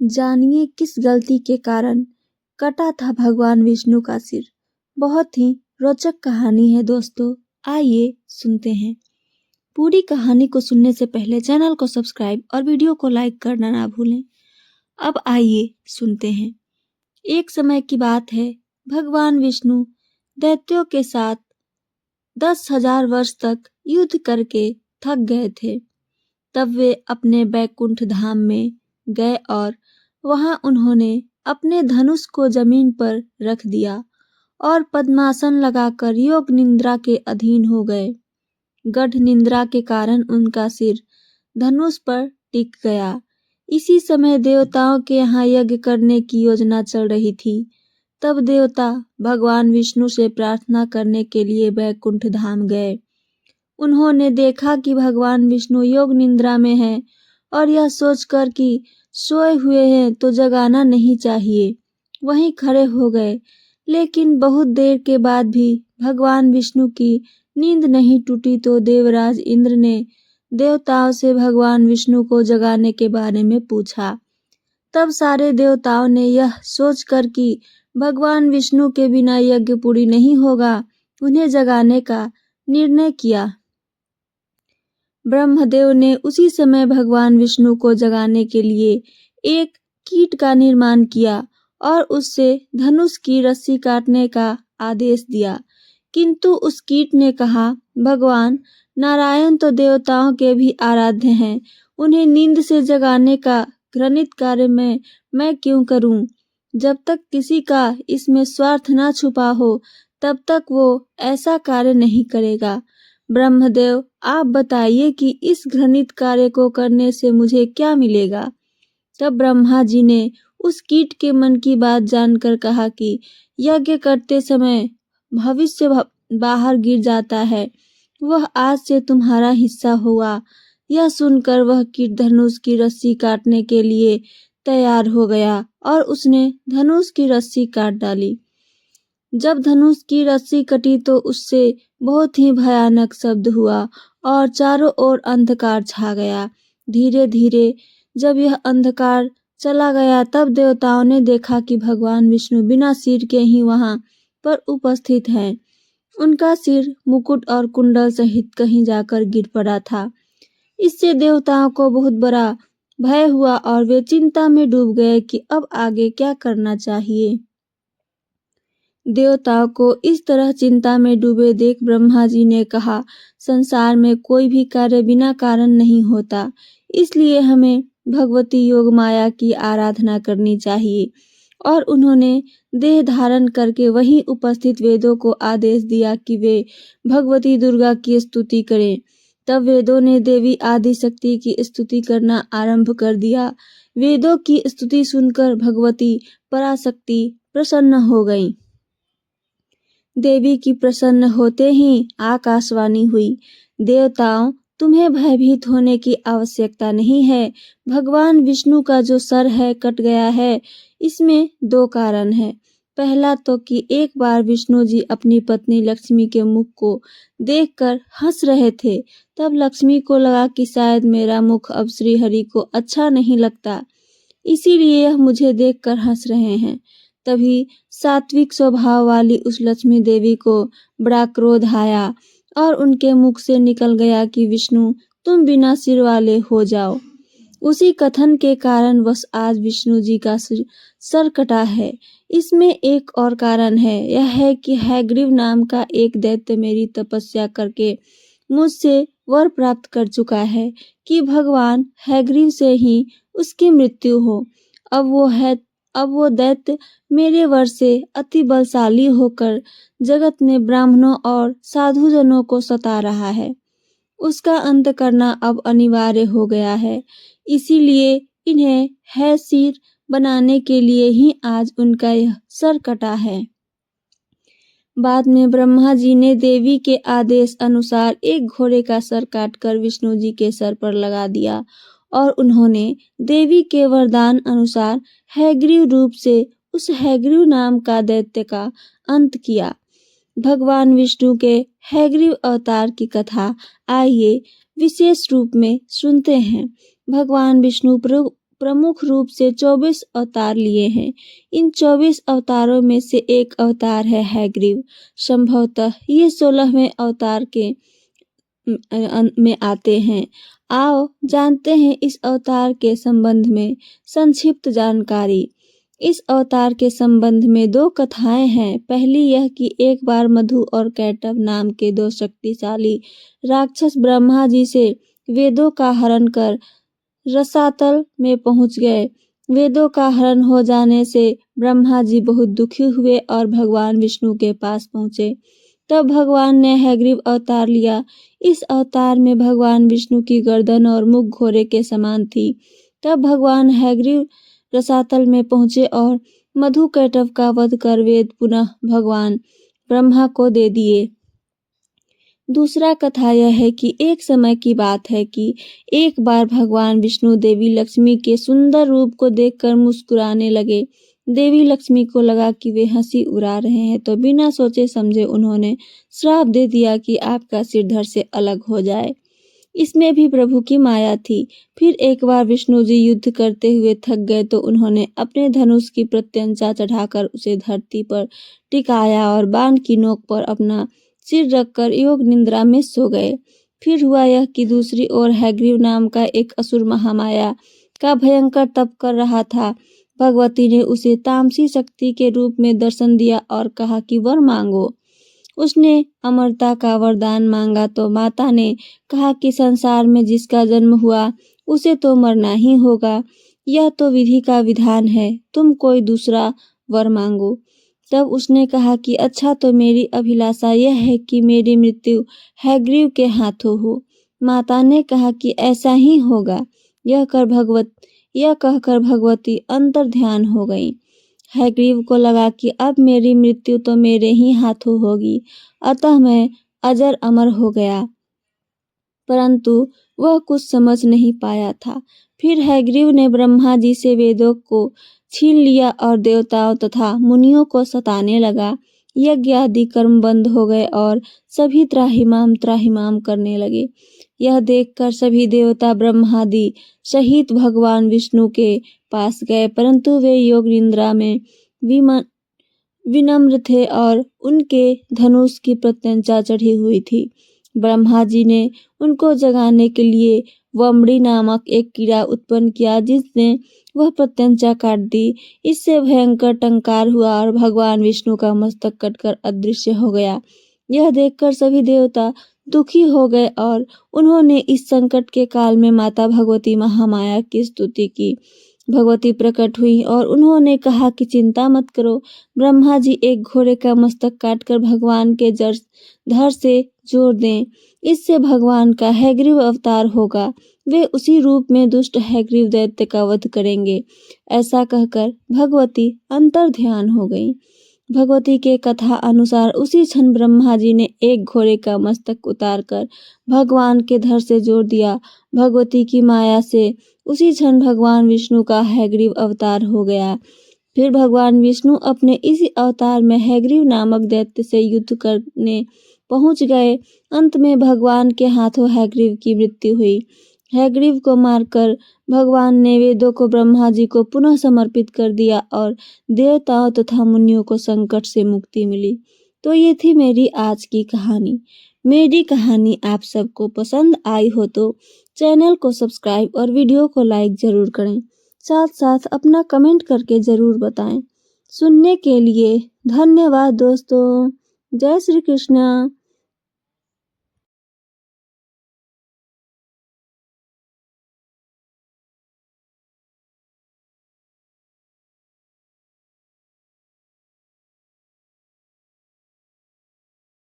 जानिए किस गलती के कारण कटा था भगवान विष्णु का सिर। बहुत ही रोचक कहानी है दोस्तों, आइए सुनते हैं। पूरी कहानी को सुनने से पहले चैनल को सब्सक्राइब और वीडियो को लाइक करना ना भूलें। अब आइए सुनते हैं। एक समय की बात है, भगवान विष्णु दैत्यों के साथ 10,000 वर्ष तक युद्ध करके थक गए थे। तब वे अपने बैकुंठ धाम में गए और वहां उन्होंने अपने धनुष को जमीन पर रख दिया और पद्मासन लगाकर योग निद्रा के अधीन हो गए। गढ़ निद्रा के कारण उनका सिर धनुष पर टिक गया। इसी समय देवताओं के यहाँ यज्ञ करने की योजना चल रही थी। तब देवता भगवान विष्णु से प्रार्थना करने के लिए बैकुंठ धाम गए। उन्होंने देखा कि भगवान विष्णु योग निद्रा में हैं और यह सोचकर कि सोए हुए हैं तो जगाना नहीं चाहिए, वहीं खड़े हो गए। लेकिन बहुत देर के बाद भी भगवान विष्णु की नींद नहीं टूटी तो देवराज इंद्र ने देवताओं से भगवान विष्णु को जगाने के बारे में पूछा। तब सारे देवताओं ने यह सोचकर कि भगवान विष्णु के बिना यज्ञ पूरी नहीं होगा, उन्हें जगाने का निर्णय किया। ब्रह्मदेव ने उसी समय भगवान विष्णु को जगाने के लिए एक कीट का निर्माण किया और उससे धनुष की रस्सी काटने का आदेश दिया। किंतु उस कीट ने कहा, भगवान नारायण तो देवताओं के भी आराध्य हैं, उन्हें नींद से जगाने का घृणित कार्य मैं क्यों करूं? जब तक किसी का इसमें स्वार्थ न छुपा हो तब तक वो ऐसा कार्य नहीं करेगा। ब्रह्मदेव, आप बताइए कि इस घृणित कार्य को करने से मुझे क्या मिलेगा? तब ब्रह्मा जी ने उस कीट के मन की बात जानकर कहा कि यज्ञ करते समय भविष्य बाहर गिर जाता है, वह आज से तुम्हारा हिस्सा हुआ। यह सुनकर वह कीट धनुष की रस्सी काटने के लिए तैयार हो गया और उसने धनुष की रस्सी काट डाली। जब धनुष की रस्सी कटी तो उससे बहुत ही भयानक शब्द हुआ और चारों ओर अंधकार छा गया। धीरे धीरे जब यह अंधकार चला गया तब देवताओं ने देखा कि भगवान विष्णु बिना सिर के ही वहां पर उपस्थित हैं। उनका सिर मुकुट और कुंडल सहित कहीं जाकर गिर पड़ा था। इससे देवताओं को बहुत बड़ा भय हुआ और वे चिंता में डूब गए कि अब आगे क्या करना चाहिए। देवताओं को इस तरह चिंता में डूबे देख ब्रह्मा जी ने कहा, संसार में कोई भी कार्य बिना कारण नहीं होता, इसलिए हमें भगवती योग माया की आराधना करनी चाहिए। और उन्होंने देह धारण करके वहीं उपस्थित वेदों को आदेश दिया कि वे भगवती दुर्गा की स्तुति करें। तब वेदों ने देवी आदि शक्ति की स्तुति करना आरंभ कर दिया। वेदों की स्तुति सुनकर भगवती पराशक्ति प्रसन्न हो गईं। देवी की प्रसन्न होते ही आकाशवाणी हुई, देवताओं, तुम्हें भयभीत होने की आवश्यकता नहीं है। भगवान विष्णु का जो सर है कट गया है। इसमें दो कारण है। पहला तो कि एक बार विष्णु जी अपनी पत्नी लक्ष्मी के मुख को देखकर हंस रहे थे। तब लक्ष्मी को लगा कि शायद मेरा मुख अब श्री हरि को अच्छा नहीं लगता, इसीलिए यह मुझे देखकर हंस रहे हैं। तभी सात्विक स्वभाव वाली उस लक्ष्मी देवी को बड़ा क्रोध आया और उनके मुख से निकल गया कि विष्णु, तुम बिना सिर वाले हो जाओ। उसी कथन के कारण बस आज विष्णु जी का सर कटा है। इसमें एक और कारण है, यह है कि हैग्रीव नाम का एक दैत्य मेरी तपस्या करके मुझसे वर प्राप्त कर चुका है कि भगवान हैग्रीव से ही उसकी मृत्यु हो। अब वो दैत्य मेरे वर से अति बलशाली होकर जगत में ब्राह्मणों और साधुजनों को सता रहा है। उसका अंत करना अब अनिवार्य हो गया है, इसीलिए इन्हें है सिर बनाने के लिए ही आज उनका यह सर कटा है। बाद में ब्रह्मा जी ने देवी के आदेश अनुसार एक घोड़े का सर काटकर विष्णु जी के सर पर लगा दिया और उन्होंने देवी के वरदान अनुसार हैग्रीव रूप से उस हैग्रीव नाम का दैत्य का अंत किया। भगवान विष्णु के हैग्रीव अवतार की कथा आइए विशेष रूप में सुनते हैं। भगवान विष्णु प्रमुख रूप से 24 अवतार लिए हैं। इन 24 अवतारों में से एक अवतार है हयग्रीव। संभवतः ये 16वें अवतार के में आते हैं। आओ जानते हैं इस अवतार के संबंध में संक्षिप्त जानकारी। इस अवतार के संबंध में दो कथाएं हैं। पहली यह कि एक बार मधु और कैटभ नाम के दो शक्तिशाली राक्षस ब्रह्मा जी से वेदों का हरण कर रसातल में पहुंच गए। वेदों का हरण हो जाने से ब्रह्मा जी बहुत दुखी हुए और भगवान विष्णु के पास पहुंचे। तब भगवान ने हयग्रीव अवतार लिया। इस अवतार में भगवान विष्णु की गर्दन और मुख घोड़े के समान थी। तब भगवान हयग्रीव रसातल में पहुंचे और मधु कैटभ का वध कर वेद पुनः भगवान ब्रह्मा को दे दिए। दूसरा कथा यह है कि एक समय की बात है कि एक बार भगवान विष्णु देवी लक्ष्मी के सुंदर रूप को देखकर मुस्कुराने लगे। देवी लक्ष्मी को लगा कि वे हंसी उड़ा रहे हैं, तो बिना सोचे समझे उन्होंने श्राप दे दिया कि आपका सिर धड़ से अलग हो जाए। इसमें भी प्रभु की माया थी। फिर एक बार विष्णु जी युद्ध करते हुए थक गए तो उन्होंने अपने धनुष की प्रत्यंचा चढ़ाकर उसे धरती पर टिकाया और बाण की नोक पर अपना सिर रखकर योग निद्रा में सो गए। फिर हुआ यह कि दूसरी ओर हयग्रीव नाम का एक असुर महामाया का भयंकर तप कर रहा था। भगवती ने उसे तामसी शक्ति के रूप में दर्शन दिया और कहा कि वर मांगो। उसने अमरता का वरदान मांगा तो माता ने कहा कि संसार में जिसका जन्म हुआ उसे तो मरना ही होगा, यह तो विधि का विधान है, तुम कोई दूसरा वर मांगो। तब उसने कहा कि अच्छा, तो मेरी अभिलाषा यह है कि मेरी मृत्यु हयग्रीव के हाथों हो। माता ने कहा कि ऐसा ही होगा। यह कहकर भगवती अंतर ध्यान हो गई। हयग्रीव को लगा कि अब मेरी मृत्यु तो मेरे ही हाथों होगी, अतः मैं अजर अमर हो गया। परंतु वह कुछ समझ नहीं पाया था। फिर हयग्रीव ने ब्रह्मा जी से वेदों को छीन लिया और देवताओं तथा मुनियों को सताने लगा। यज्ञ आदि कर्म बंद हो गए और सभी त्राहिमाम करने लगे। यह देखकर सभी देवता ब्रह्मादि सहित भगवान विष्णु के पास गए, परंतु वे योग निद्रा में विनम्र थे और उनके धनुष की प्रत्यंचा चढ़ी हुई थी। ब्रह्मा जी ने उनको जगाने के लिए वमड़ी नामक एक कीड़ा उत्पन्न किया, जिसने वह प्रत्यंचा काट दी। इससे भयंकर टंकार हुआ और भगवान विष्णु का मस्तक कटकर अदृश्य हो गया। यह देखकर सभी देवता दुखी हो गए और उन्होंने इस संकट के काल में माता भगवती महामाया की स्तुति की। भगवती प्रकट हुई और उन्होंने कहा कि चिंता मत करो, ब्रह्मा जी एक घोड़े का मस्तक काटकर भगवान के धड़ से जोड़ दें, इससे भगवान का हयग्रीव अवतार होगा। वे उसी रूप में दुष्ट हयग्रीव दैत्य का वध करेंगे। ऐसा कहकर भगवती अंतर ध्यान हो गई। भगवती के कथा अनुसार उसी क्षण ब्रह्मा जी ने एक घोड़े का मस्तक उतारकर भगवान के धड़ से जोड़ दिया। भगवती की माया से उसी क्षण भगवान विष्णु का हयग्रीव अवतार हो गया। फिर भगवान विष्णु अपने इसी अवतार में हयग्रीव नामक दैत्य से युद्ध करने पहुंच गए। अंत में भगवान के हाथों हयग्रीव की मृत्यु हुई। हयग्रीव को मारकर भगवान ने वेदों को ब्रह्मा जी को पुनः समर्पित कर दिया और देवताओं तथा मुनियों को संकट से मुक्ति मिली। तो ये थी मेरी आज की कहानी। मेरी कहानी आप सबको पसंद आई हो तो चैनल को सब्सक्राइब और वीडियो को लाइक जरूर करें। साथ साथ अपना कमेंट करके जरूर बताएं। सुनने के लिए धन्यवाद दोस्तों। जय श्री कृष्ण।